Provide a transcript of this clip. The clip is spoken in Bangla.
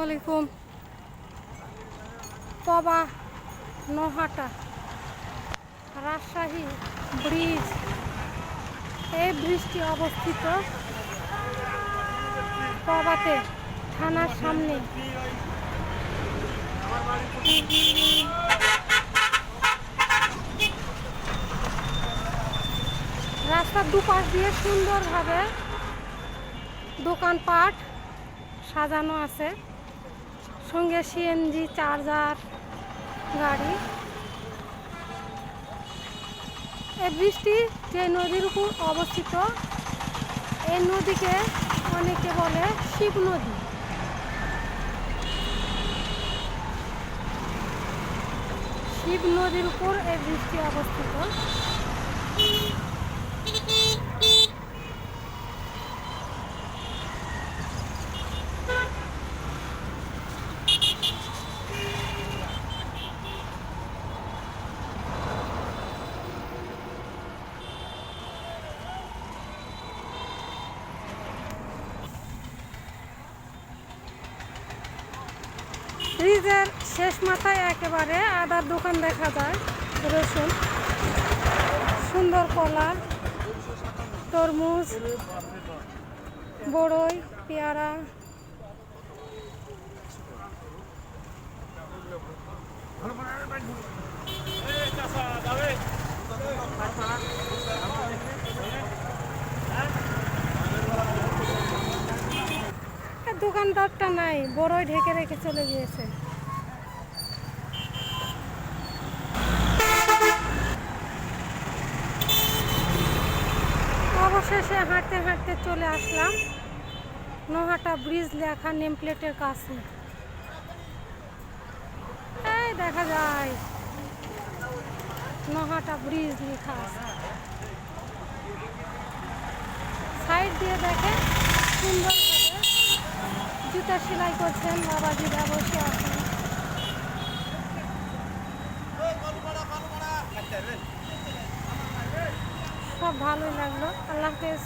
আলাইকুম। পবা নোহাটা রাজশাহী ব্রিজ, এই ব্রিজটি অবস্থিত পবাতে থানার সামনে। রাস্তার দুপাশ দিয়ে সুন্দরভাবে দোকানপাট সাজানো আছে, সঙ্গে সিএনজি চার্জার গাড়ি। এই ব্রিজটি যে নদীর উপর অবস্থিত, এই নদীকে অনেকে বলে শিব নদী। শিব নদীর উপর এই ব্রিজটি অবস্থিত। ব্রিজের শেষ মাথায় একেবারে আদার দোকান দেখা যায়, রসুন, সুন্দর কলা, তরমুজ, বড়ই, পেয়ারা। দোকানদারটা নাই, বড়ই ঢেকে রেখে চলে গিয়েছে। অবশেষে হাঁটতে হাঁটতে চলে আসলাম নোহাটা ব্রিজ লেখা নেম প্লেটের কাছে। এই দেখা যায় নোহাটা ব্রিজ লেখা আছে। সাইড দিয়ে দেখে সুন্দরভাবে জুতা সেলাই করছেন বাবাজিরা, বসে আছেন। সব ভালোই লাগলো। আল্লাহ হাফেজ।